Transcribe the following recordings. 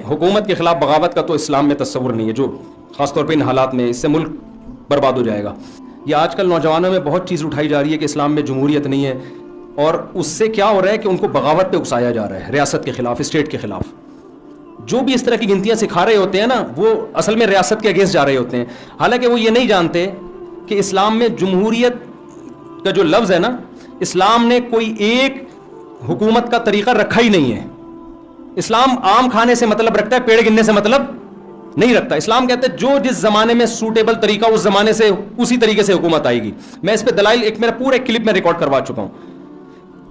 حکومت کے خلاف بغاوت کا تو اسلام میں تصور نہیں ہے، جو خاص طور پہ ان حالات میں اس سے ملک برباد ہو جائے گا۔ یہ آج کل نوجوانوں میں بہت چیز اٹھائی جا رہی ہے کہ اسلام میں جمہوریت نہیں ہے، اور اس سے کیا ہو رہا ہے کہ ان کو بغاوت پہ اکسایا جا رہا ہے، ریاست کے خلاف، اسٹیٹ کے خلاف۔ جو بھی اس طرح کی گنتیاں سکھا رہے ہوتے ہیں نا، وہ اصل میں ریاست کے اگینسٹ جا رہے ہوتے ہیں، حالانکہ وہ یہ نہیں جانتے کہ اسلام میں جمہوریت کا جو لفظ ہے نا، اسلام نے کوئی ایک حکومت کا طریقہ رکھا ہی نہیں ہے۔ اسلام آم کھانے سے مطلب رکھتا ہے، پیڑ گننے سے مطلب نہیں رکھتا۔ اسلام کہتے ہیں جو جس زمانے میں سوٹیبل طریقہ اس زمانے سے اسی طریقے سے حکومت آئے گی۔ میں اس پہ دلائل ایک میرا پورا کلپ میں ریکارڈ کروا چکا ہوں۔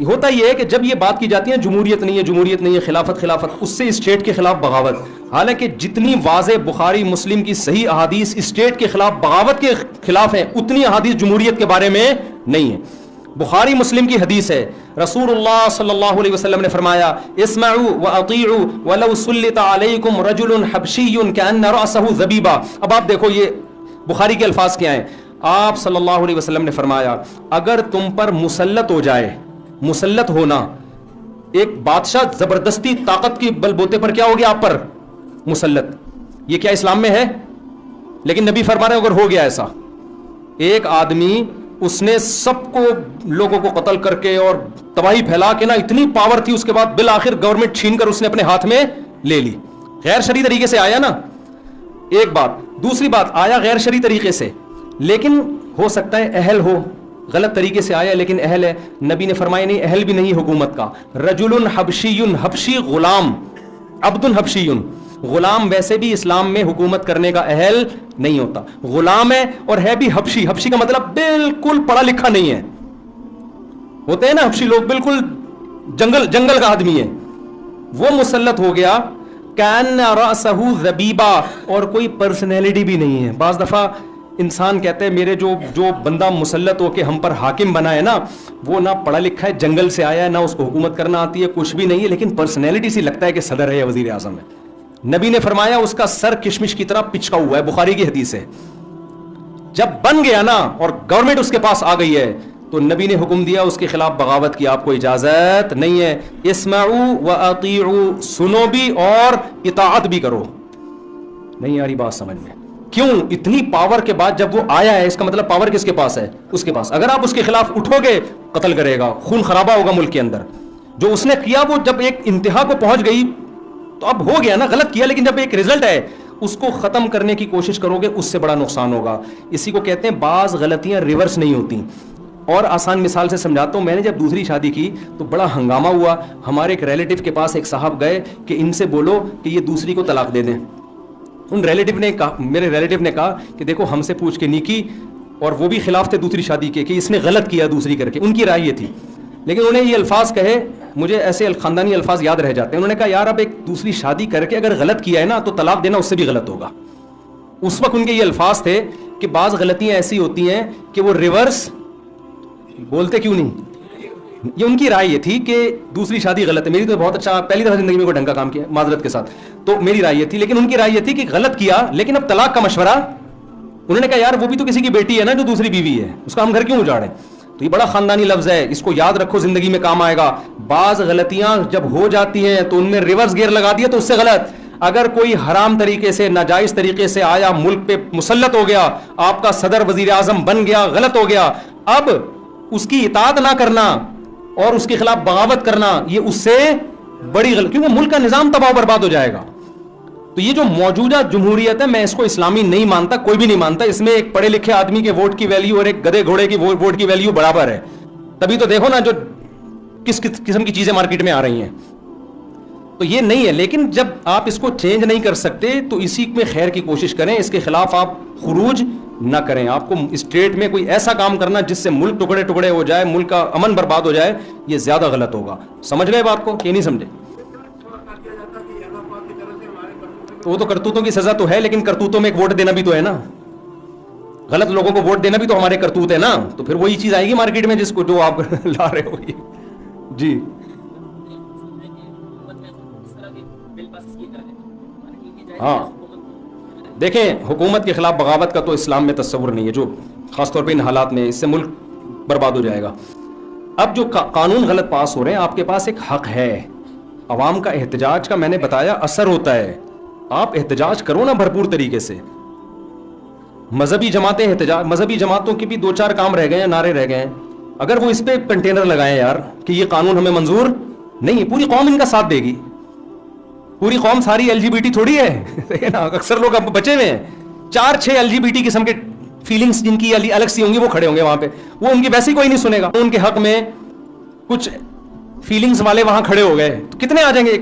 ہوتا یہ ہے کہ جب یہ بات کی جاتی ہے جمہوریت نہیں ہے، جمہوریت نہیں ہے، خلافت، اس سے اسٹیٹ کے خلاف بغاوت، حالانکہ جتنی واضح بخاری مسلم کی صحیح احادیث اسٹیٹ کے خلاف بغاوت کے خلاف ہیں، اتنی احادیث جمہوریت کے بارے میں نہیں ہے۔ بخاری مسلم کی حدیث ہے، رسول اللہ صلی اللہ علیہ وسلم نے فرمایا اسمعوا واطیعوا ولو سلط علیکم رجل حبشی کأن رأسه زبیبہ۔ اب آپ دیکھو یہ بخاری کے الفاظ کیا ہیں۔ آپ صلی اللہ علیہ وسلم نے فرمایا اگر تم پر مسلط ہو جائے، مسلط ہونا، ایک بادشاہ زبردستی طاقت کی بل بوتے پر کیا ہو گیا آپ پر مسلط، یہ کیا اسلام میں ہے؟ لیکن نبی فرما رہے ہیں اگر ہو گیا ایسا، ایک آدمی اس نے سب کو لوگوں کو قتل کر کے اور تباہی پھیلا کے نا، اتنی پاور تھی، اس کے بعد بالآخر گورنمنٹ چھین کر اس نے اپنے ہاتھ میں لے لی، غیر شرعی طریقے سے آیا نا، ایک بات۔ دوسری بات، آیا غیر شرعی طریقے سے، لیکن ہو سکتا ہے اہل ہو، غلط طریقے سے آیا لیکن اہل ہے۔ نبی نے فرمایا نہیں، اہل بھی نہیں حکومت کا۔ رجل حبشی، حبشی غلام، عبد حبشی، غلام ویسے بھی اسلام میں حکومت کرنے کا اہل نہیں ہوتا، غلام ہے اور ہے بھی حبشی۔ حبشی کا مطلب بالکل پڑھا لکھا نہیں ہے، ہوتے ہیں نا حبشی لوگ بالکل جنگل کا آدمی ہے، وہ مسلط ہو گیا، کان رأسہ زبیبہ، اور کوئی پرسنالٹی بھی نہیں ہے۔ بعض دفعہ انسان کہتے ہیں میرے جو بندہ مسلط ہو کے ہم پر حاکم بنا ہے نا، وہ نہ پڑھا لکھا ہے، جنگل سے آیا ہے، نہ اس کو حکومت کرنا آتی ہے، کچھ بھی نہیں ہے، لیکن پرسنالٹی سی لگتا ہے کہ صدر ہے یا وزیر اعظم ہے۔ نبی نے فرمایا اس کا سر کشمش کی طرح پچکا ہوا ہے، بخاری کی حدیث ہے۔ جب بن گیا نا اور گورنمنٹ اس کے پاس آ گئی ہے تو نبی نے حکم دیا اس کے خلاف بغاوت کی آپ کو اجازت نہیں ہے۔ اسمعوا واطیعوا، سنو بھی اور اطاعت بھی کرو۔ نہیں آ رہی بات سمجھ میں؟ کیوں؟ اتنی پاور کے بعد جب وہ آیا ہے، اس کا مطلب پاور کس کے پاس ہے؟ اس کے پاس۔ اگر آپ اس کے خلاف اٹھو گے قتل کرے گا، خون خرابہ ہوگا ملک کے اندر۔ جو اس نے کیا وہ جب ایک انتہا کو پہنچ گئی تو اب ہو گیا نا، غلط کیا، لیکن جب ایک رزلٹ ہے اس کو ختم کرنے کی کوشش کرو گے اس سے بڑا نقصان ہوگا۔ اسی کو کہتے ہیں بعض غلطیاں ریورس نہیں ہوتی۔ اور آسان مثال سے سمجھاتا ہوں، میں نے جب دوسری شادی کی تو بڑا ہنگامہ ہوا، ہمارے ایک ریلیٹیو کے پاس ایک صاحب گئے کہ ان سے بولو کہ یہ دوسری کو طلاق دے دیں۔ ان ریلیٹیو نے کہا، میرے ریلیٹیو نے کہا کہ دیکھو ہم سے پوچھ کے نہیں کی، اور وہ بھی خلاف تھے دوسری شادی کے کہ اس نے غلط کیا دوسری کر کے، ان کی رائے یہ تھی، لیکن انہوں نے یہ الفاظ کہے، مجھے ایسے خاندانی الفاظ یاد رہ جاتے ہیں۔ انہوں نے کہا یار اب ایک دوسری شادی کر کے اگر غلط کیا ہے نا تو طلاق دینا اس سے بھی غلط ہوگا۔ اس وقت ان کے یہ الفاظ تھے کہ بعض غلطیاں ایسی ہوتی ہیں کہ وہ ریورس بولتے کیوں نہیں۔ یہ ان کی رائے یہ تھی کہ دوسری شادی غلط ہے۔ میری تو بہت اچھا پہلی دفعہ زندگی میں کوئی ڈھنگ کا کام کیا معذرت کے ساتھ، تو میری رائے یہ تھی، لیکن ان کی رائے یہ تھی کہ غلط کیا لیکن اب طلاق کا مشورہ۔ انہوں نے کہا یار وہ بھی تو کسی کی بیٹی ہے نا جو دوسری بیوی ہے، اس کا ہم گھر کیوں اجاڑیں۔ تو یہ بڑا خاندانی لفظ ہے، اس کو یاد رکھو، زندگی میں کام آئے گا۔ بعض غلطیاں جب ہو جاتی ہیں تو ان میں ریورس گیئر لگا دیا تو اس سے غلط۔ اگر کوئی حرام طریقے سے، ناجائز طریقے سے آیا، ملک پہ مسلط ہو گیا، آپ کا صدر وزیر اعظم بن گیا، غلط ہو گیا، اب اس کی اطاعت نہ کرنا اور اس کے خلاف بغاوت کرنا یہ اس سے بڑی غلط، کیونکہ ملک کا نظام تباہ و برباد ہو جائے گا۔ تو یہ جو موجودہ جمہوریت ہے میں اس کو اسلامی نہیں مانتا، کوئی بھی نہیں مانتا۔ اس میں ایک پڑھے لکھے آدمی کے ووٹ کی ویلیو اور ایک گدھے گھوڑے کی ووٹ کی ویلیو برابر ہے۔ تبھی تو دیکھو نا جو کس قسم کی چیزیں مارکیٹ میں آ رہی ہیں، تو یہ نہیں ہے۔ لیکن جب آپ اس کو چینج نہیں کر سکتے تو اسی میں خیر کی کوشش کریں، اس کے خلاف آپ خروج نہ کریں۔ آپ کو اسٹیٹ میں کوئی ایسا کام کرنا جس سے ملک ٹکڑے ٹکڑے ہو جائے، ملک کا امن برباد ہو جائے، یہ زیادہ غلط ہوگا۔ سمجھ گئے بات کو کہ نہیں سمجھے؟ تو وہ تو کرتوتوں کی سزا تو ہے، لیکن کرتوتوں میں ایک ووٹ دینا بھی تو ہے نا، غلط لوگوں کو ووٹ دینا بھی تو ہمارے کرتوت ہے نا، تو پھر وہی چیز آئے گی مارکیٹ میں جس کو جو آپ لا رہے ہو۔ جی ہاں دیکھیں، حکومت کے خلاف بغاوت کا تو اسلام میں تصور نہیں ہے، جو خاص طور پہ ان حالات میں، اس سے ملک برباد ہو جائے گا۔ اب جو قانون غلط پاس ہو رہے ہیں، آپ کے پاس ایک حق ہے عوام کا احتجاج کا میں نے بتایا اثر ہوتا ہے. آپ احتجاج کرو نا بھرپور طریقے سے. مذہبی جماعتیں احتجاج, مذہبی جماعتوں کے بھی 2-4 کام رہ گئے ہیں, نعرے رہ گئے ہیں. اگر وہ اس پہ کنٹینر لگائیں یار کہ یہ قانون ہمیں منظور نہیں, پوری قوم ان کا ساتھ دے گی. پوری قوم ساری LGBT تھوڑی ہے نا, اکثر لوگ اب بچے ہوئے ہیں. 4-6 LGBT قسم کے فیلنگز جن کی الگ سی ہوں گی وہ کھڑے ہوں گے وہاں پہ, وہ ان کی ویسے ہی کوئی نہیں سنے گا. ان کے حق میں کچھ فیلنگز والے وہاں کھڑے ہو گئے تو کتنے آ جائیں گے؟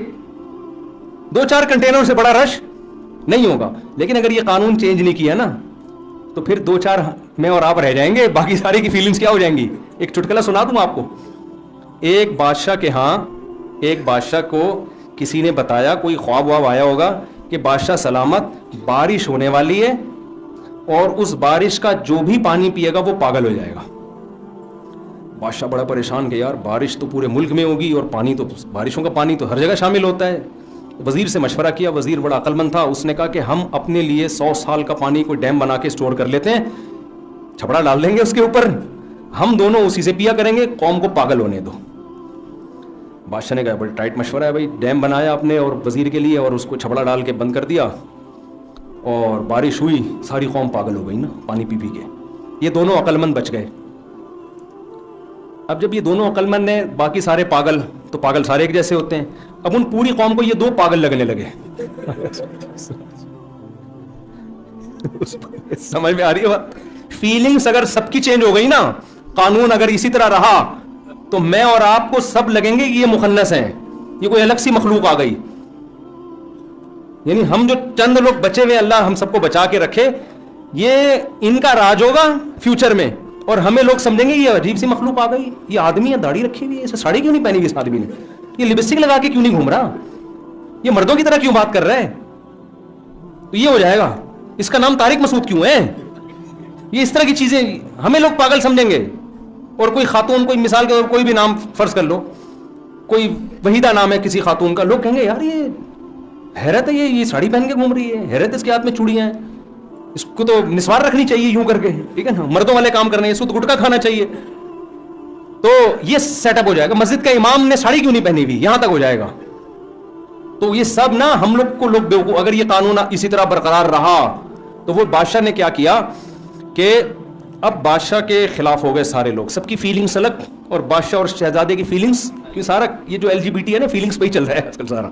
2-4 کنٹینر سے بڑا رش نہیں ہوگا. لیکن اگر یہ قانون چینج نہیں کیا نا تو پھر 2-4 میں اور آپ رہ جائیں گے, باقی ساری کی فیلنگز کیا ہو جائیں گی. ایک چٹکلا سنا دوں آپ کو. ایک بادشاہ کے ہاں ایک بادشاہ کو کسی نے بتایا, کوئی خواب آیا ہوگا کہ بادشاہ سلامت بارش ہونے والی ہے اور اس بارش کا جو بھی پانی پیے گا وہ پاگل ہو جائے گا. بادشاہ بڑا پریشان کہ یار بارش تو پورے ملک میں ہوگی اور پانی تو, بارشوں کا پانی تو ہر جگہ شامل ہوتا ہے. وزیر سے مشورہ کیا, وزیر بڑا عقل مند تھا, اس نے کہا کہ ہم اپنے لیے 100 سال کا پانی کوئی ڈیم بنا کے اسٹور کر لیتے ہیں, چھپڑا ڈال دیں گے اس کے اوپر, ہم دونوں اسی سے پیا کریں گے, قوم کو پاگل ہونے دو. بادشاہ نے کہا بڑا ٹائٹ مشورہ ہے بھائی. ڈیم بنایا آپ نے اور وزیر کے لیے, اور اس کو چھپڑا ڈال کے بند کر دیا, اور بارش ہوئی, ساری قوم پاگل ہو گئی نا پانی پی کے. یہ دونوں عقل مند بچ گئے. اب جب یہ دونوں عقل مند ہیں, باقی سارے پاگل, تو پاگل سارے ایک جیسے ہوتے ہیں. اب ان پوری قوم کو یہ 2 پاگل لگنے لگے. سمجھ میں آ رہی ہے بات؟ فیلنگز اگر سب کی چینج ہو گئی نا, قانون اگر اسی طرح رہا تو میں اور آپ کو سب لگیں گے کہ یہ مخنث ہیں, یہ کوئی الگ سی مخلوق آ گئی. یعنی ہم جو چند لوگ بچے ہوئے, اللہ ہم سب کو بچا کے رکھے, یہ ان کا راج ہوگا فیوچر میں, اور ہمیں لوگ سمجھیں گے یہ عجیب سی مخلوق آ گئی, یہ آدمی ہے داڑھی رکھی ہوئی ہے, اسے ساڑی کیوں نہیں پہنی ہوئی اس آدمی نے, یہ لپسٹک لگا کے کیوں نہیں گھوم رہا, یہ مردوں کی طرح کیوں بات کر رہا ہے. تو یہ ہو جائے گا, اس کا نام طارق مسعود کیوں ہے. یہ اس طرح کی چیزیں ہمیں لوگ پاگل سمجھیں گے. اور کوئی خاتون, کوئی مثال کے طور کوئی بھی نام فرض کر لو, کوئی وحیدہ نام ہے کسی خاتون کا, لوگ کہیں گے یار یہ حیرت ہے, یہ ساڑی پہن کے گھوم رہی ہے, حیرت, اس کے ہاتھ میں چوڑیاں ہیں, اس کو تو نسوار رکھنی چاہیے یوں کر کے, ٹھیک ہے نا, مردوں والے کام کرنے, اس کو تو گٹکا کھانا چاہیے. تو یہ سیٹ اپ ہو جائے گا. مسجد کا امام نے ساڑی کیوں نہیں پہنی ہوئی, یہاں تک ہو جائے گا. تو یہ سب نا ہم لوگ کو لوگ بیوقوف. اگر یہ قانون اسی طرح برقرار رہا تو وہ بادشاہ نے کیا کیا کہ اب بادشاہ کے خلاف ہو گئے سارے لوگ, سب کی فیلنگس الگ, اور بادشاہ اور شہزادے کی فیلنگس, کیوں سارا یہ جو LGBT ہے نا فیلنگس پہ ہی چل رہا ہے آج کل سارا,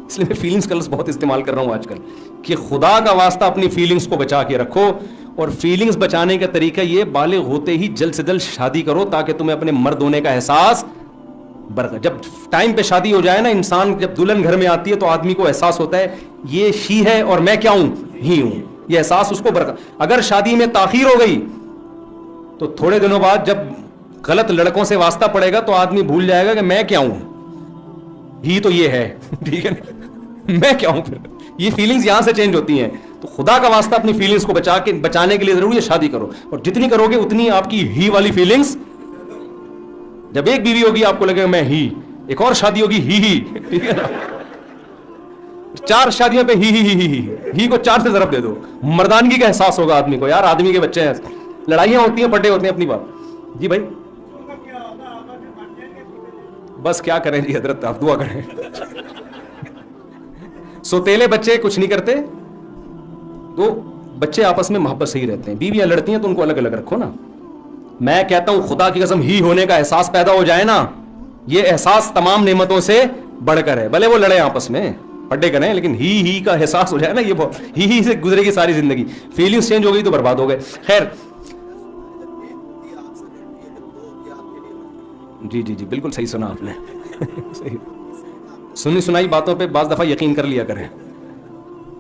اس لیے میں فیلنگس کا لفظ بہت استعمال کر رہا ہوں آج کل, کہ خدا کا واسطہ اپنی فیلنگس کو بچا کے رکھو. اور فیلنگس بچانے کا طریقہ یہ, بالغ ہوتے ہی جلد سے جلد شادی کرو تاکہ تمہیں اپنے مرد ہونے کا احساس جب ٹائم پہ شادی ہو جائے نا, انسان جب دلہن گھر میں آتی ہے تو آدمی کو احساس ہوتا ہے یہ شی ہے اور میں کیا ہوں, ہی ہوں, یہ احساس اس کو اگر شادی میں تاخیر ہو گئی تو تھوڑے دنوں بعد جب غلط لڑکوں سے واسطہ پڑے گا تو آدمی بھول جائے گا کہ میں کیا ہوں, ہی تو یہ ہے, ٹھیک ہے نا, میں کیا ہوں. پھر یہ فیلنگز یہاں سے چینج ہوتی ہیں. تو خدا کا واسطہ اپنی فیلنگز کو بچانے کے لیے ضروری ہے شادی کرو, اور جتنی کرو گے اتنی آپ کی ہی والی فیلنگز, جب ایک بیوی ہوگی آپ کو لگے گا میں ہی, ایک اور شادی ہوگی ہی, ٹھیک ہے نا, 4 شادیوں پہ ہی کو 4 سے ضرب دے دو, مردانگی کا احساس ہوگا آدمی کو, یار آدمی کے بچے ہیں, لڑائیاں ہوتی ہیں, پٹے ہوتے ہیں, اپنی بات. جی بھائی بس کیا کریں جی حضرت, آپ دعا کریں. سوتیلے بچے کچھ نہیں کرتے, تو بچے آپس میں محبت سے ہی رہتے ہیں. بیویاں لڑتی ہیں تو ان کو الگ الگ رکھو نا. میں کہتا ہوں خدا کی قسم ہی ہونے کا احساس پیدا ہو جائے نا, یہ احساس تمام نعمتوں سے بڑھ کر ہے. بھلے وہ لڑے آپس میں, پڑھے کریں, لیکن ہی کا احساس ہو جائے نا, یہ بہت ہی سے گزرے گی ساری زندگی. فیلنگز چینج ہو گئی تو برباد ہو گئے. خیر جی جی جی بالکل صحیح سنا آپ نے. صحیح سنی سنائی باتوں پہ بعض دفعہ یقین کر لیا کریں.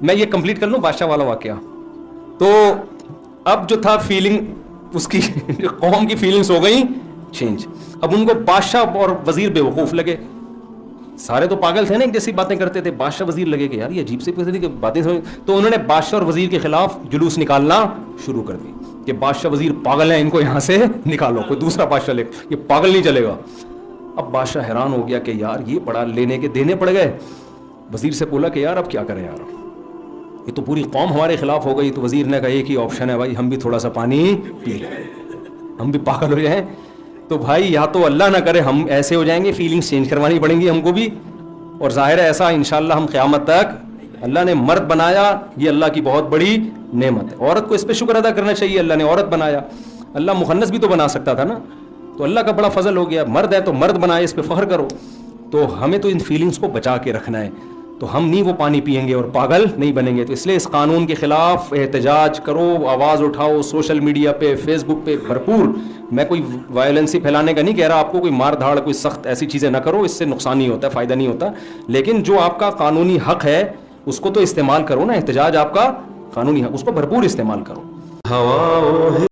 میں یہ کمپلیٹ کر لوں بادشاہ والا واقعہ. تو اب جو تھا فیلنگ اس کی قوم کی فیلنگز ہو گئی چینج. اب ان کو بادشاہ اور وزیر بے وقوف لگے. سارے تو پاگل تھے نا, ایک جیسی باتیں کرتے تھے. بادشاہ وزیر لگے کہ یار یہ عجیب سی باتیں سمجھ, تو انہوں نے بادشاہ اور وزیر کے خلاف جلوس نکالنا شروع کر دی کہ بادشاہ وزیر پاگل ہیں, ان کو یہاں سے نکالو, کوئی دوسرا بادشاہ لے, یہ پاگل نہیں چلے گا. اب بادشاہ حیران ہو گیا کہ یار یہ بڑا لینے کے دینے پڑ گئے. وزیر سے بولا کہ یار اب کیا کریں یار, یہ تو پوری قوم ہمارے خلاف ہو گئی. تو وزیر نے کہا ایک ہی آپشن ہے بھائی, ہم بھی تھوڑا سا پانی پی لیں, ہم بھی پاگل ہو جائیں. تو بھائی یا تو اللہ نہ کرے ہم ایسے ہو جائیں گے, فیلنگز چینج کروانی پڑیں گی ہم کو بھی, اور ظاہر ہے ایسا انشاءاللہ ہم قیامت تک، اللہ نے مرد بنایا، یہ اللہ کی بہت بڑی نعمت ہے. عورت کو اس پہ شکر ادا کرنا چاہیے، اللہ نے عورت بنایا. اللہ مخنث بھی تو بنا سکتا تھا نا، تو اللہ کا بڑا فضل ہو گیا. مرد ہے تو مرد بنائے، اس پہ فخر کرو. تو ہمیں تو ان فیلنگز کو بچا کے رکھنا ہے، تو ہم نہیں وہ پانی پئیں گے اور پاگل نہیں بنیں گے. تو اس لیے اس قانون کے خلاف احتجاج کرو، آواز اٹھاؤ، سوشل میڈیا پہ، فیس بک پہ بھرپور. میں کوئی وائلنسی پھیلانے کا نہیں کہہ رہا آپ کو، کوئی مار دھاڑ، کوئی سخت ایسی چیزیں نہ کرو، اس سے نقصان ہی ہوتا ہے، فائدہ نہیں ہوتا. لیکن جو آپ کا قانونی حق ہے اس کو تو استعمال کرو نا. احتجاج آپ کا قانونی حق، اس کو بھرپور استعمال کرو.